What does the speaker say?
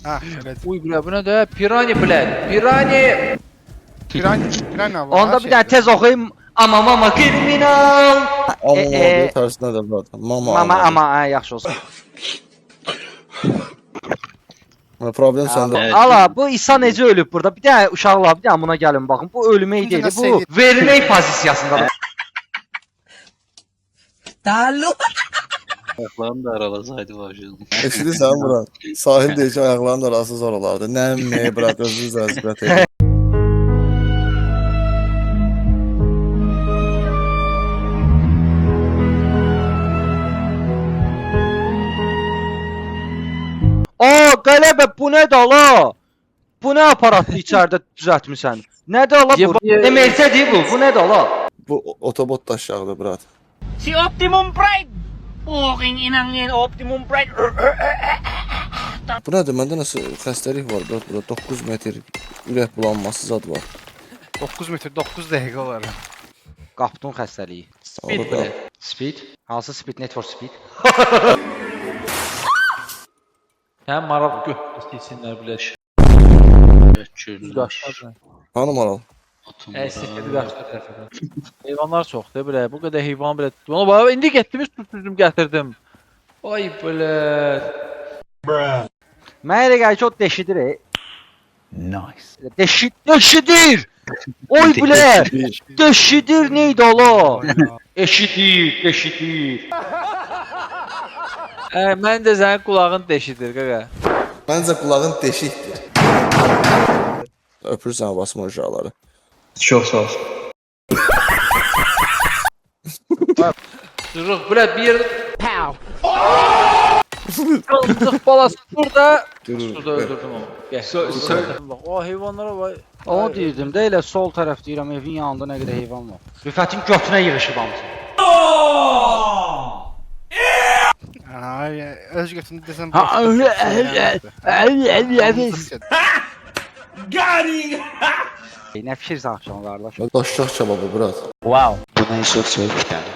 Ha, evet. Uy bre, bu nə də? Pirani blad. Pirani. Piranha var. Onda bir dənə tez oxuyum. Ama mama kriminal. Amma orada tərsinə də var. Mama ama yaxşı olsun. Problem səndə. Ala bu İsa necə ölüb burada? Bir dənə uşaqlar bir dənə buna gəlin baxın. Bu ölmək deyil, bu vermək pozisiyasındadır. Ayaklarını da aralasaydı başladı. Eşidirsən bura. Sahil deyək ki, ayaqlarının da arası zor olardı. Nəmməyə bırak, özünüz əzbət edin. Aa qələbə bu nədir ala? Bu nə aparatı içəridə düzəltmisən? Nədir ala bu? Deməkçədir bu. Bu nədir ala? Bu otobot daşlarıdır, brat. Si Optimum Pride! Puking inang yan, Optimum Pride! Bu nədir? Məndə nəsə xəstəlik var, brat. Burada 9 metr ürək bulanması zad var. 9 metr 9 dəqiqə olar. Qapdun xəstəliyi. Speed bre. Speed? Hansı speed? Net for speed? Həm maraq götürsünlər biləş. Çürlüş. Hanı maral? Siktir qaçdı tərəfə. Heyvanlar çoxdur bre. Bu qədər heyvan bre. Ona bax, indi getdimiz tutdum gətirdim. Ay belə. Mənə elə gəlir ki, o deşidir. Nice. Deşidir. Oy bilə. Deşidir neydi ala? Deşidir. Mən də sənin qulağın deşidir qaqa. Məncə qulağın deşikdir. Öpürsən basma uşaqları. Çok sağ ol. Duruq bre bir Qaldıq balası burada. Şurada öldürdüm onu. Gəl. Bax, o heyvanlara vay. Onu deyirdim də elə sol tərəf deyirəm evin yanında nə qədər heyvan var. Rüfətin götünə yığışıb hamısı. Ay, öz götündə desəm. Nə fikirsən axşam qardaş? Daşşaq kebabı, brat. Wow. Buna çok sevdik yani.